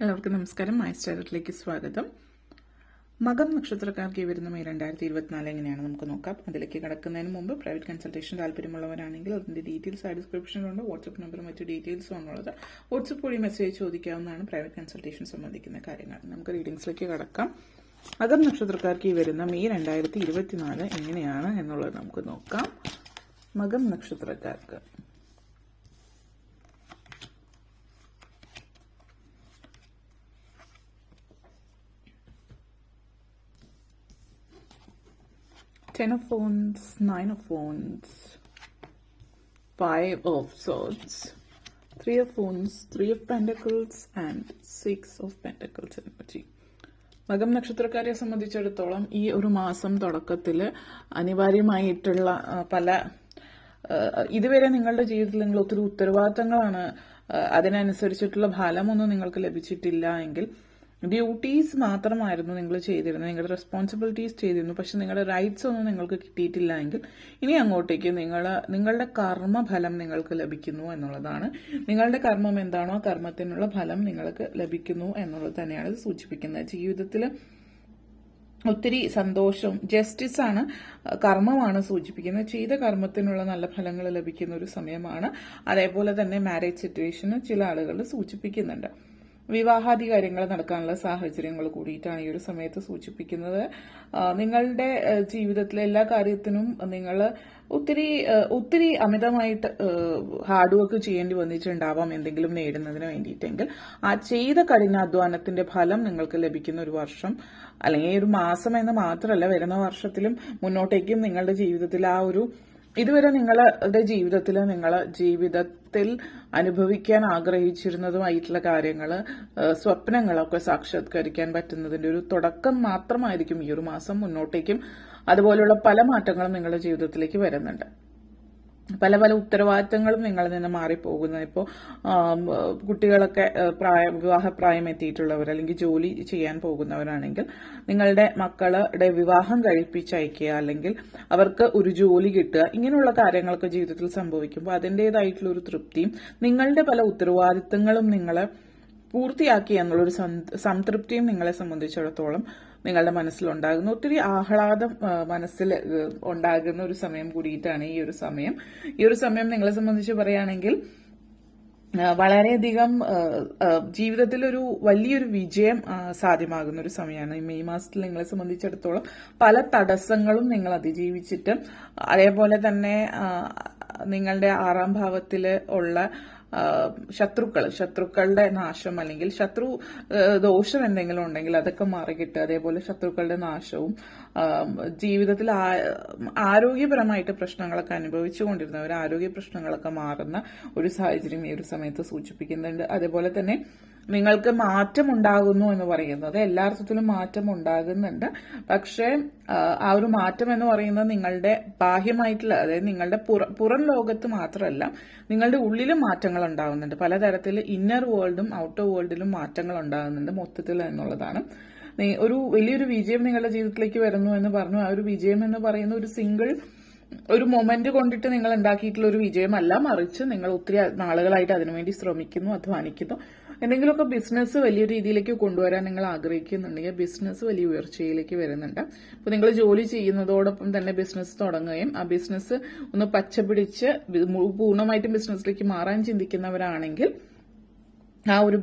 എല്ലാവർക്കും നമസ്കാരം. മൈസ്റ്റാറിലേക്ക് സ്വാഗതം. മകം നക്ഷത്രക്കാർക്ക് വരുന്ന മെയ് 2024 എങ്ങനെയാണ് നമുക്ക് നോക്കാം. അതിലേക്ക് കടക്കുന്നതിന് മുമ്പ് പ്രൈവറ്റ് കൺസൾട്ടേഷൻ താല്പര്യമുള്ളവരാണെങ്കിൽ അതിന്റെ ഡീറ്റെയിൽസ് ആ ഡിസ്ക്രിപ്ഷനിലുണ്ട്. വാട്സ്ആപ്പ് നമ്പറും മറ്റു ഡീറ്റെയിൽസും ആണുള്ളത്. വാട്സ്ആപ്പ് വഴി മെസ്സേജ് ചോദിക്കാവുന്നതാണ് പ്രൈവറ്റ് കൺസൾട്ടേഷൻ സംബന്ധിക്കുന്ന കാര്യങ്ങൾ. നമുക്ക് റീഡിംഗ്സിലേക്ക് കടക്കാം. മകം നക്ഷത്രക്കാർക്ക് വരുന്ന മെയ് 2024 എങ്ങനെയാണ് എന്നുള്ളത് നമുക്ക് നോക്കാം. മകം നക്ഷത്രക്കാർക്ക് Ten of Wands, Nine of Wands, Five of Swords, Three of Wands, Three of Pentacles and Six of Pentacles energy. മകം നക്ഷത്രക്കാരെ സംബന്ധിച്ചിടത്തോളം ഈ ഒരു മാസം തുടക്കത്തിൽ അനിവാര്യമായിട്ടുള്ള പല ഇതുവരെ നിങ്ങളുടെ ജീവിതത്തിൽ നിങ്ങൾ ഒത്തിരി ഉത്തരവാദിത്തങ്ങളാണ്, അതിനനുസരിച്ചിട്ടുള്ള ഫലമൊന്നും നിങ്ങൾക്ക് ലഭിച്ചിട്ടില്ല എങ്കിൽ ഡ്യൂട്ടീസ് മാത്രമായിരുന്നു നിങ്ങൾ ചെയ്തിരുന്നത്, നിങ്ങളുടെ റെസ്പോൺസിബിലിറ്റീസ് ചെയ്തിരുന്നു. പക്ഷെ നിങ്ങളുടെ റൈറ്റ്സ് ഒന്നും നിങ്ങൾക്ക് കിട്ടിയിട്ടില്ല എങ്കിൽ ഇനി അങ്ങോട്ടേക്ക് നിങ്ങളുടെ കർമ്മഫലം നിങ്ങൾക്ക് ലഭിക്കുന്നു എന്നുള്ളതാണ്. നിങ്ങളുടെ കർമ്മം എന്താണോ ആ കർമ്മത്തിനുള്ള ഫലം നിങ്ങൾക്ക് ലഭിക്കുന്നു എന്നുള്ളത് തന്നെയാണ് ഇത് സൂചിപ്പിക്കുന്നത്. ജീവിതത്തിൽ ഒത്തിരി സന്തോഷം, ജസ്റ്റിസ് ആണ്, കർമ്മമാണ് സൂചിപ്പിക്കുന്നത്. ചെയ്ത കർമ്മത്തിനുള്ള നല്ല ഫലങ്ങൾ ലഭിക്കുന്ന ഒരു സമയമാണ്. അതേപോലെ തന്നെ മാരേജ് സിറ്റുവേഷന് ചില ആളുകൾ സൂചിപ്പിക്കുന്നുണ്ട്. വിവാഹാദി കാര്യങ്ങൾ നടക്കാനുള്ള സാഹചര്യങ്ങൾ കൂടിയിട്ടാണ് ഈ ഒരു സമയത്ത് സൂചിപ്പിക്കുന്നത്. നിങ്ങളുടെ ജീവിതത്തിലെ എല്ലാ കാര്യത്തിനും നിങ്ങൾ ഒത്തിരി അമിതമായിട്ട് ഹാർഡ് വർക്ക് ചെയ്യേണ്ടി വന്നിട്ടുണ്ടാവാം എന്തെങ്കിലും നേടുന്നതിന് വേണ്ടിയിട്ടെങ്കിൽ ആ ചെയ്ത കഠിനാധ്വാനത്തിന്റെ ഫലം നിങ്ങൾക്ക് ലഭിക്കുന്ന ഒരു വർഷം അല്ലെങ്കിൽ ഒരു മാസം എന്ന് മാത്രമല്ല, വരുന്ന വർഷത്തിലും മുന്നോട്ടേക്കും നിങ്ങളുടെ ജീവിതത്തിൽ ആ ഒരു ഇതുവരെ നിങ്ങളുടെ ജീവിതത്തിൽ അനുഭവിക്കാൻ ആഗ്രഹിച്ചിരുന്നതുമായിട്ടുള്ള കാര്യങ്ങൾ, സ്വപ്നങ്ങളൊക്കെ സാക്ഷാത്കരിക്കാൻ പറ്റുന്നതിന്റെ ഒരു തുടക്കം മാത്രമായിരിക്കും ഈ ഒരു മാസം. മുന്നോട്ടേക്കും അതുപോലെയുള്ള പല മാറ്റങ്ങളും നിങ്ങളുടെ ജീവിതത്തിലേക്ക് വരുന്നുണ്ട്. പല ഉത്തരവാദിത്തങ്ങളും നിങ്ങളിൽ നിന്ന് മാറിപ്പോകുന്നത്. ഇപ്പോൾ കുട്ടികളൊക്കെ വിവാഹപ്രായം എത്തിയിട്ടുള്ളവർ അല്ലെങ്കിൽ ജോലി ചെയ്യാൻ പോകുന്നവരാണെങ്കിൽ നിങ്ങളുടെ മക്കളുടെ വിവാഹം കഴിപ്പിച്ചയക്കുക അല്ലെങ്കിൽ അവർക്ക് ഒരു ജോലി കിട്ടുക, ഇങ്ങനെയുള്ള കാര്യങ്ങളൊക്കെ ജീവിതത്തിൽ സംഭവിക്കുമ്പോൾ അതിൻ്റെതായിട്ടുള്ള ഒരു തൃപ്തിയും നിങ്ങളുടെ പല ഉത്തരവാദിത്തങ്ങളും നിങ്ങളെ പൂർത്തിയാക്കി എന്നുള്ളൊരു സംതൃപ്തിയും നിങ്ങളെ സംബന്ധിച്ചിടത്തോളം നിങ്ങളുടെ മനസ്സിലുണ്ടാകുന്ന ഒത്തിരി ആഹ്ലാദം മനസ്സിൽ ഉണ്ടാകുന്ന ഒരു സമയം കൂടിയിട്ടാണ് ഈ ഒരു സമയം. ഈ ഒരു സമയം നിങ്ങളെ സംബന്ധിച്ച് പറയുകയാണെങ്കിൽ വളരെയധികം ജീവിതത്തിൽ ഒരു വലിയൊരു വിജയം സാധ്യമാകുന്ന ഒരു സമയമാണ്. ഈ മെയ് മാസത്തിൽ നിങ്ങളെ സംബന്ധിച്ചിടത്തോളം പല തടസ്സങ്ങളും നിങ്ങൾ അതിജീവിച്ചിട്ട് അതേപോലെ തന്നെ നിങ്ങളുടെ 6ാം ഭാവത്തിൽ ഉള്ള ശത്രുക്കളുടെ നാശം അല്ലെങ്കിൽ ശത്രു ദോഷം എന്തെങ്കിലും ഉണ്ടെങ്കിൽ അതൊക്കെ മാറിക്കിട്ടുക, അതേപോലെ ശത്രുക്കളുടെ നാശവും ജീവിതത്തിൽ ആരോഗ്യപരമായിട്ട് പ്രശ്നങ്ങളൊക്കെ അനുഭവിച്ചുകൊണ്ടിരുന്നവർ ആരോഗ്യ പ്രശ്നങ്ങളൊക്കെ മാറുന്ന ഒരു സാഹചര്യം ഈ ഒരു സമയത്ത് സൂചിപ്പിക്കുന്നുണ്ട്. അതേപോലെ തന്നെ നിങ്ങൾക്ക് മാറ്റം ഉണ്ടാകുന്നു എന്ന് പറയുന്നത് എല്ലാ അർത്ഥത്തിലും മാറ്റം ഉണ്ടാകുന്നുണ്ട്. പക്ഷേ ആ ഒരു മാറ്റം എന്ന് പറയുന്നത് നിങ്ങളുടെ ബാഹ്യമായിട്ടുള്ള, അതായത് നിങ്ങളുടെ പുറം ലോകത്ത് മാത്രമല്ല, നിങ്ങളുടെ ഉള്ളിലും മാറ്റങ്ങൾ ഉണ്ടാകുന്നുണ്ട്. പലതരത്തിൽ ഇന്നർ വേൾഡും ഔട്ടർ വേൾഡിലും മാറ്റങ്ങൾ ഉണ്ടാകുന്നുണ്ട് മൊത്തത്തിൽ എന്നുള്ളതാണ്. ഒരു വലിയൊരു വിജയം നിങ്ങളുടെ ജീവിതത്തിലേക്ക് വരുന്നു എന്ന് പറഞ്ഞു. ആ ഒരു വിജയം എന്ന് പറയുന്ന ഒരു മൊമെന്റ് കൊണ്ടിട്ട് നിങ്ങൾ ഉണ്ടാക്കിയിട്ടുള്ള ഒരു വിജയമല്ല, മറിച്ച് നിങ്ങൾ ഒത്തിരി നാളുകളായിട്ട് അതിനുവേണ്ടി ശ്രമിക്കുന്നു, അധ്വാനിക്കുന്നു. എന്തെങ്കിലുമൊക്കെ ബിസിനസ് വലിയ രീതിയിലേക്ക് കൊണ്ടുവരാൻ നിങ്ങൾ ആഗ്രഹിക്കുന്നുണ്ടെങ്കിൽ ബിസിനസ് വലിയ ഉയർച്ചയിലേക്ക് വരുന്നുണ്ട്. അപ്പോൾ നിങ്ങൾ ജോലി ചെയ്യുന്നതോടൊപ്പം തന്നെ ബിസിനസ് തുടങ്ങുകയും ആ ബിസിനസ് ഒന്ന് പച്ചപിടിച്ച് പൂർണ്ണമായിട്ടും ബിസിനസ്സിലേക്ക് മാറാൻ ചിന്തിക്കുന്നവരാണെങ്കിൽ ആ ഒരു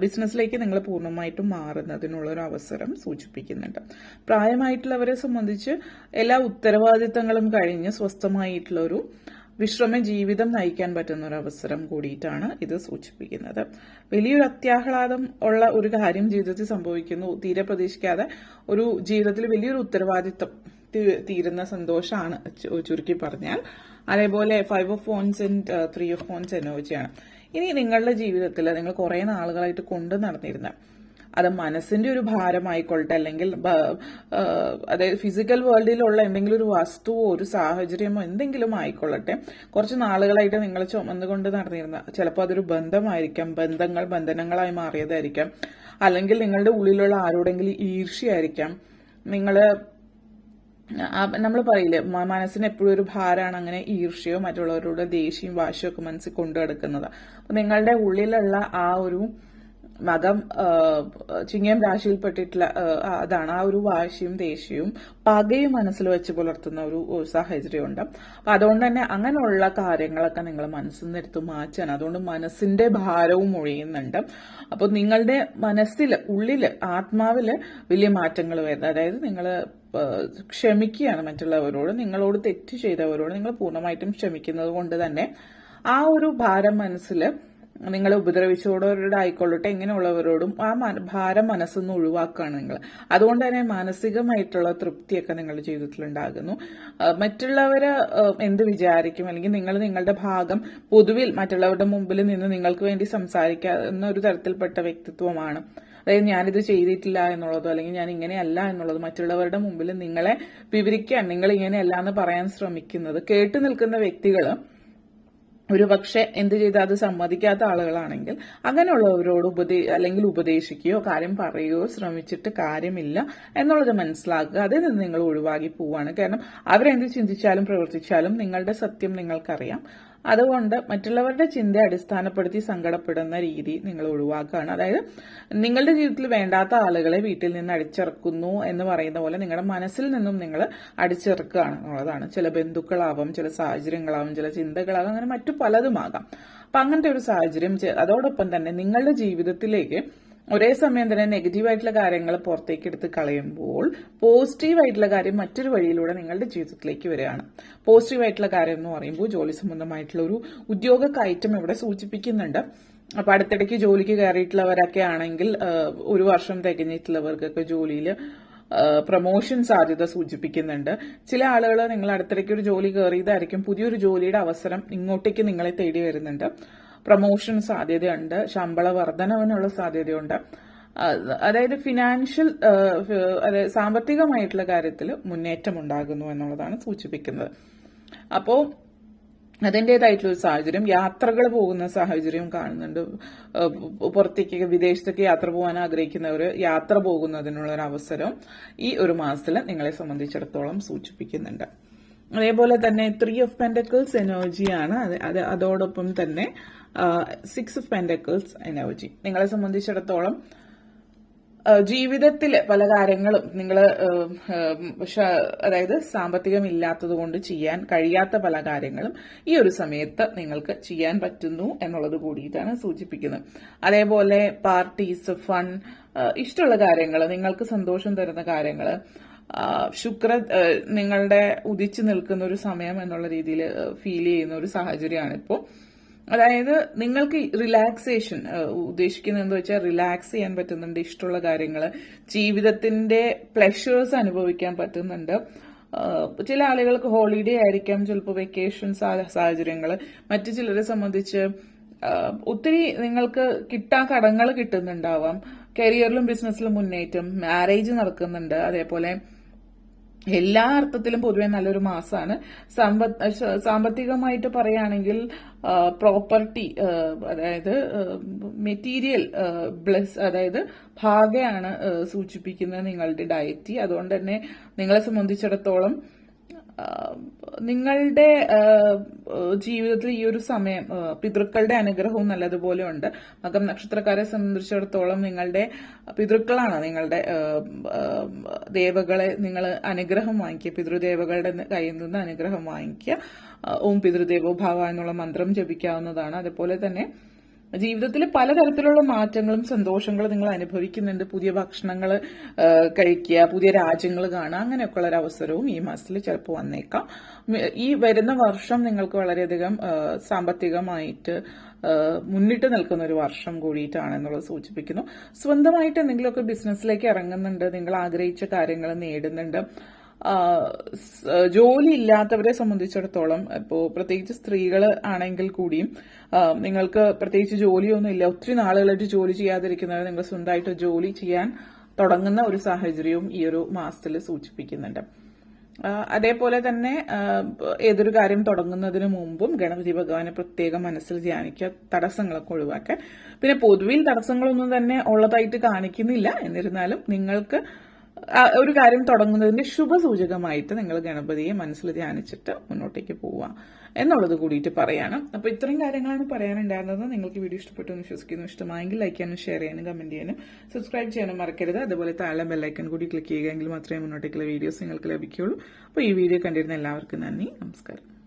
ബിസിനസ്സിലേക്ക് നിങ്ങൾ പൂർണ്ണമായിട്ടും മാറുന്നതിനുള്ള ഒരു അവസരം സൂചിപ്പിക്കുന്നുണ്ട്. പ്രായമായിട്ടുള്ളവരെ സംബന്ധിച്ച് എല്ലാ ഉത്തരവാദിത്തങ്ങളും കഴിഞ്ഞ് സ്വസ്ഥമായിട്ടുള്ള ഒരു വിശ്രമ ജീവിതം നയിക്കാൻ പറ്റുന്ന ഒരു അവസരം കൂടിയിട്ടാണ് ഇത് സൂചിപ്പിക്കുന്നത്. വലിയൊരു അത്യാഹ്ലാദം ഉള്ള ഒരു കാര്യം ജീവിതത്തിൽ സംഭവിക്കുന്നു. തീരെ പ്രതീക്ഷിക്കാതെ ഒരു ജീവിതത്തിൽ വലിയൊരു ഉത്തരവാദിത്തം തീരുന്ന സന്തോഷമാണ് ചുരുക്കി പറഞ്ഞാൽ. അതേപോലെ 5 of Wands and 3 of Wands എനർജിയാണ്. ഇനി നിങ്ങളുടെ ജീവിതത്തിൽ നിങ്ങൾ കുറെ നാളുകളായിട്ട് കൊണ്ടു നടന്നിരുന്ന, അത് മനസ്സിന്റെ ഒരു ഭാരമായിക്കൊള്ളട്ടെ അല്ലെങ്കിൽ അതായത് ഫിസിക്കൽ വേൾഡിലുള്ള എന്തെങ്കിലും ഒരു വസ്തുവോ ഒരു സാഹചര്യമോ എന്തെങ്കിലും ആയിക്കൊള്ളട്ടെ, കുറച്ച് നാളുകളായിട്ട് നിങ്ങൾ ചുമന്നുകൊണ്ട് നടന്നിരുന്ന, ചിലപ്പോൾ അതൊരു ബന്ധമായിരിക്കാം, ബന്ധനങ്ങളായി മാറിയതായിരിക്കാം, അല്ലെങ്കിൽ നിങ്ങളുടെ ഉള്ളിലുള്ള ആരോടെങ്കിലും ഈർഷ്യയായിരിക്കാം. നമ്മൾ പറയില്ലേ, മനസ്സിന് എപ്പോഴും ഒരു ഭാരമാണ് അങ്ങനെ ഈർഷ്യയോ മറ്റുള്ളവരുടെ ദേഷ്യവും വാശിയും ഒക്കെ മനസ്സിൽ കൊണ്ടു കിടക്കുന്നത്. അപ്പൊ നിങ്ങളുടെ ഉള്ളിലുള്ള ആ ഒരു മകം ചിങ്ങം രാശിയിൽപ്പെട്ടിട്ടുള്ള അതാണ്. ആ ഒരു വാശിയും ദേഷ്യവും പകയും മനസ്സിൽ വെച്ച് പുലർത്തുന്ന ഒരു സാഹചര്യമുണ്ട്. അപ്പൊ അതുകൊണ്ട് തന്നെ അങ്ങനെയുള്ള കാര്യങ്ങളൊക്കെ നിങ്ങൾ മനസ്സിൽ നിന്ന് എടുത്ത് മാറ്റാൻ, അതുകൊണ്ട് മനസ്സിന്റെ ഭാരവും ഒഴിയുന്നുണ്ട്. അപ്പൊ നിങ്ങളുടെ മനസ്സിൽ, ഉള്ളില്, ആത്മാവില് വലിയ മാറ്റങ്ങൾ വരുന്നത്, അതായത് നിങ്ങൾ ക്ഷമിക്കുകയാണ് മറ്റുള്ളവരോട്. നിങ്ങളോട് തെറ്റ് ചെയ്തവരോട് നിങ്ങൾ പൂർണ്ണമായിട്ടും ക്ഷമിക്കുന്നത് കൊണ്ട് തന്നെ ആ ഒരു ഭാരം മനസ്സിൽ, നിങ്ങളെ ഉപദ്രവിച്ചോടവരോട് ആയിക്കൊള്ളട്ടെ, എങ്ങനെയുള്ളവരോടും ആ ഭാരം മനസ്സൊന്ന് ഒഴിവാക്കുകയാണ് നിങ്ങൾ. അതുകൊണ്ട് തന്നെ മാനസികമായിട്ടുള്ള തൃപ്തിയൊക്കെ നിങ്ങളുടെ ജീവിതത്തിൽ ഉണ്ടാകുന്നു. മറ്റുള്ളവര് എന്ത് വിചാരിക്കും, അല്ലെങ്കിൽ നിങ്ങൾ നിങ്ങളുടെ ഭാഗം പൊതുവിൽ മറ്റുള്ളവരുടെ മുമ്പിൽ നിന്ന് നിങ്ങൾക്ക് വേണ്ടി സംസാരിക്കാവുന്ന ഒരു തരത്തിൽപ്പെട്ട വ്യക്തിത്വമാണ്. അതായത് ഞാനിത് ചെയ്തിട്ടില്ല എന്നുള്ളതോ അല്ലെങ്കിൽ ഞാൻ ഇങ്ങനെയല്ല എന്നുള്ളതോ മറ്റുള്ളവരുടെ മുമ്പിൽ നിങ്ങളെ വിവരിക്കാൻ, നിങ്ങൾ ഇങ്ങനെയല്ല എന്ന് പറയാൻ ശ്രമിക്കുന്നത് കേട്ടു നിൽക്കുന്ന വ്യക്തികൾ ഒരു പക്ഷെ എന്ത് ചെയ്താൽ അത് സമ്മതിക്കാത്ത ആളുകളാണെങ്കിൽ അങ്ങനെയുള്ളവരോട് അല്ലെങ്കിൽ ഉപദേശിക്കുകയോ കാര്യം പറയുകയോ ശ്രമിച്ചിട്ട് കാര്യമില്ല എന്നുള്ളത് മനസ്സിലാക്കുക. അതിൽ നിന്ന് നിങ്ങൾ ഒഴിവാക്കി പോവാണ്. കാരണം അവരെന്ത് ചിന്തിച്ചാലും പ്രവർത്തിച്ചാലും നിങ്ങളുടെ സത്യം നിങ്ങൾക്കറിയാം. അതുകൊണ്ട് മറ്റുള്ളവരുടെ ചിന്ത അടിസ്ഥാനപ്പെടുത്തി സങ്കടപ്പെടുന്ന രീതി നിങ്ങൾ ഒഴിവാക്കുകയാണ്. അതായത് നിങ്ങളുടെ ജീവിതത്തിൽ വേണ്ടാത്ത ആളുകളെ വീട്ടിൽ നിന്ന് അടിച്ചിറക്കുന്നു എന്ന് പറയുന്ന പോലെ നിങ്ങളുടെ മനസ്സിൽ നിന്നും നിങ്ങൾ അടിച്ചിറക്കുകയാണ് എന്നുള്ളതാണ്. ചില ബന്ധുക്കളാവാം, ചില സാഹചര്യങ്ങളാവും, ചില ചിന്തകളാവും, അങ്ങനെ മറ്റു പലതുമാകാം. അപ്പൊ അങ്ങനത്തെ ഒരു സാഹചര്യം, അതോടൊപ്പം തന്നെ നിങ്ങളുടെ ജീവിതത്തിലേക്ക് ഒരേ സമയം തന്നെ നെഗറ്റീവായിട്ടുള്ള കാര്യങ്ങൾ പുറത്തേക്ക് എടുത്ത് കളയുമ്പോൾ പോസിറ്റീവായിട്ടുള്ള കാര്യം മറ്റൊരു വഴിയിലൂടെ നിങ്ങളുടെ ജീവിതത്തിലേക്ക് വരികയാണ്. പോസിറ്റീവായിട്ടുള്ള കാര്യം എന്ന് പറയുമ്പോൾ ജോലി സംബന്ധമായിട്ടുള്ള ഒരു ഉദ്യോഗ കയറ്റം ഇവിടെ സൂചിപ്പിക്കുന്നുണ്ട്. അപ്പൊ അടുത്തിടയ്ക്ക് ജോലിക്ക് കയറിയിട്ടുള്ളവരൊക്കെ ആണെങ്കിൽ 1 വർഷം തികഞ്ഞിട്ടുള്ളവർക്കൊക്കെ ജോലിയിൽ പ്രൊമോഷൻ സാധ്യത സൂചിപ്പിക്കുന്നുണ്ട്. ചില ആളുകൾ നിങ്ങൾ അടുത്തിടയ്ക്ക് ഒരു ജോലി കയറിയതായിരിക്കും, പുതിയൊരു ജോലിയുടെ അവസരം ഇങ്ങോട്ടേക്ക് നിങ്ങളെ തേടി വരുന്നുണ്ട്. പ്രൊമോഷൻ സാധ്യതയുണ്ട്, ശമ്പള വർധനവിനുള്ള സാധ്യതയുണ്ട്. അതായത് ഫിനാൻഷ്യൽ, അതായത് സാമ്പത്തികമായിട്ടുള്ള കാര്യത്തിൽ മുന്നേറ്റം ഉണ്ടാകുന്നു എന്നുള്ളതാണ് സൂചിപ്പിക്കുന്നത്. അപ്പോൾ അതിൻ്റെതായിട്ടുള്ള ഒരു സാഹചര്യം, യാത്രകൾ പോകുന്ന സാഹചര്യം കാണുന്നുണ്ട്. പുറത്തേക്ക്, വിദേശത്തേക്ക് യാത്ര പോകാൻ ആഗ്രഹിക്കുന്നവർ യാത്ര പോകുന്നതിനുള്ള ഒരു അവസരം ഈ ഒരു മാസത്തിൽ നിങ്ങളെ സംബന്ധിച്ചിടത്തോളം സൂചിപ്പിക്കുന്നുണ്ട്. അതേപോലെ തന്നെ 3 of Pentacles എനർജിയാണ്. അതോടൊപ്പം തന്നെ 6 of Pentacles എനർജി. നിങ്ങളെ സംബന്ധിച്ചിടത്തോളം ജീവിതത്തിൽ പല കാര്യങ്ങളും നിങ്ങൾ, അതായത് സാമ്പത്തികമില്ലാത്തത് കൊണ്ട് ചെയ്യാൻ കഴിയാത്ത പല കാര്യങ്ങളും ഈ ഒരു സമയത്ത് നിങ്ങൾക്ക് ചെയ്യാൻ പറ്റുന്നു എന്നുള്ളത് കൂടിയിട്ടാണ് സൂചിപ്പിക്കുന്നത്. അതേപോലെ പാർട്ടീസ്, ഫൺ, ഇഷ്ടമുള്ള കാര്യങ്ങൾ, നിങ്ങൾക്ക് സന്തോഷം തരുന്ന കാര്യങ്ങൾ, ശുക്ര നിങ്ങളുടെ ഉദിച്ചു നിൽക്കുന്ന ഒരു സമയം എന്നുള്ള രീതിയിൽ ഫീൽ ചെയ്യുന്ന ഒരു സാഹചര്യമാണ് ഇപ്പോൾ. അതായത് നിങ്ങൾക്ക് റിലാക്സേഷൻ ഉദ്ദേശിക്കുന്നത് എന്താ വെച്ചാൽ റിലാക്സ് ചെയ്യാൻ പറ്റുന്നുണ്ട്, ഇഷ്ടമുള്ള കാര്യങ്ങൾ, ജീവിതത്തിന്റെ പ്ലഷേഴ്സ് അനുഭവിക്കാൻ പറ്റുന്നുണ്ട്. ചില ആളുകൾക്ക് ഹോളിഡേ ആയിരിക്കാം, ചിലപ്പോൾ വെക്കേഷൻ സാഹചര്യങ്ങൾ. മറ്റു ചിലരെ സംബന്ധിച്ച് ഒത്തിരി നിങ്ങൾക്ക് കടങ്ങൾ കിട്ടുന്നുണ്ടാവാം. കരിയറിലും ബിസിനസ്സിലും മുന്നേറ്റം, മാരേജ് നടക്കുന്നുണ്ട്. അതേപോലെ എല്ലാ അർത്ഥത്തിലും പൊതുവെ നല്ലൊരു മാസമാണ്. സാമ്പത്തികമായിട്ട് പറയുകയാണെങ്കിൽ പ്രോപ്പർട്ടി, അതായത് മെറ്റീരിയൽ അതായത് ഭാഗയാണ് സൂചിപ്പിക്കുന്നത് നിങ്ങളുടെ ഡയറ്റി. അതുകൊണ്ട് തന്നെ നിങ്ങളെ സംബന്ധിച്ചിടത്തോളം നിങ്ങളുടെ ജീവിതത്തിൽ ഈ ഒരു സമയം പിതൃക്കളുടെ അനുഗ്രഹവും നല്ലതുപോലെ ഉണ്ട്. മകം നക്ഷത്രക്കാരെ സംബന്ധിച്ചിടത്തോളം നിങ്ങളുടെ പിതൃക്കളാണ് നിങ്ങളുടെ ദേവകളെ നിങ്ങൾ അനുഗ്രഹം വാങ്ങിക്കുക, പിതൃദേവകളുടെ കയ്യിൽ നിന്ന് അനുഗ്രഹം വാങ്ങിക്കുക. ഓം പിതൃദേവോ ഭവ എന്നുള്ള മന്ത്രം ജപിക്കാവുന്നതാണ്. അതുപോലെ തന്നെ ജീവിതത്തിൽ പലതരത്തിലുള്ള മാറ്റങ്ങളും സന്തോഷങ്ങളും നിങ്ങൾ അനുഭവിക്കുന്നുണ്ട്. പുതിയ ഭക്ഷണങ്ങൾ കഴിക്കുക, പുതിയ രാജ്യങ്ങൾ കാണുക, അങ്ങനെയൊക്കെയുള്ള ഒരു അവസരവും ഈ മാസത്തിൽ ചിലപ്പോൾ വന്നേക്കാം. ഈ വരുന്ന വർഷം നിങ്ങൾക്ക് വളരെയധികം സാമ്പത്തികമായിട്ട് മുന്നിട്ട് നിൽക്കുന്ന ഒരു വർഷം കൂടിയിട്ടാണെന്നുള്ളത് സൂചിപ്പിക്കുന്നു. സ്വന്തമായിട്ട് എന്തെങ്കിലുമൊക്കെ ബിസിനസ്സിലേക്ക് ഇറങ്ങുന്നുണ്ട്, നിങ്ങൾ ആഗ്രഹിച്ച കാര്യങ്ങൾ നേടുന്നുണ്ട്. ജോലി ഇല്ലാത്തവരെ സംബന്ധിച്ചിടത്തോളം, ഇപ്പോൾ പ്രത്യേകിച്ച് സ്ത്രീകൾ ആണെങ്കിൽ കൂടിയും നിങ്ങൾക്ക് പ്രത്യേകിച്ച് ജോലിയൊന്നും ഇല്ല, ഒത്തിരി നാളുകളായിട്ട് ജോലി ചെയ്യാതിരിക്കുന്നവർ നിങ്ങൾ സ്വന്തമായിട്ട് ജോലി ചെയ്യാൻ തുടങ്ങുന്ന ഒരു സാഹചര്യവും ഈ ഒരു മാസത്തിൽ സൂചിപ്പിക്കുന്നുണ്ട്. അതേപോലെ തന്നെ ഏതൊരു കാര്യം തുടങ്ങുന്നതിന് മുമ്പും ഗണപതി ഭഗവാനെ പ്രത്യേകം മനസ്സിൽ ധ്യാനിക്കുക, തടസ്സങ്ങളൊക്കെ ഒഴിവാക്കാൻ. പിന്നെ പൊതുവിൽ തടസ്സങ്ങളൊന്നും തന്നെ ഉള്ളതായിട്ട് കാണിക്കുന്നില്ല, എന്നിരുന്നാലും നിങ്ങൾക്ക് ഒരു കാര്യം തുടങ്ങുന്നതിന്റെ ശുഭസൂചകമായിട്ട് നിങ്ങൾ ഗണപതിയെ മനസ്സിൽ ധ്യാനിച്ചിട്ട് മുന്നോട്ടേക്ക് പോവുക. എന്നുള്ളത് കൂടിയിട്ട് പറയാണ്. അപ്പോൾ ഇത്രയും കാര്യങ്ങളാണ് പറയാനുണ്ടായിരുന്നത്. നിങ്ങൾക്ക് വീഡിയോ ഇഷ്ടപ്പെട്ടു എന്ന് വിശ്വസിക്കുന്നു. ഇഷ്ടമായെങ്കിൽ ലൈക്ക് ചെയ്യാനും ഷെയർ ചെയ്യാനും കമന്റ് ചെയ്യാനും സബ്സ്ക്രൈബ് ചെയ്യാനും മറക്കരുത്. അതുപോലെ താഴെ ബെല്ലൈക്കൺ കൂടി ക്ലിക്ക് ചെയ്യുകയെങ്കിൽ മാത്രമേ മുന്നോട്ടേക്കുള്ള വീഡിയോസ് നിങ്ങൾക്ക് ലഭിക്കുകയുള്ളൂ. അപ്പോൾ ഈ വീഡിയോ കണ്ടിരുന്ന എല്ലാവർക്കും നന്ദി. നമസ്കാരം.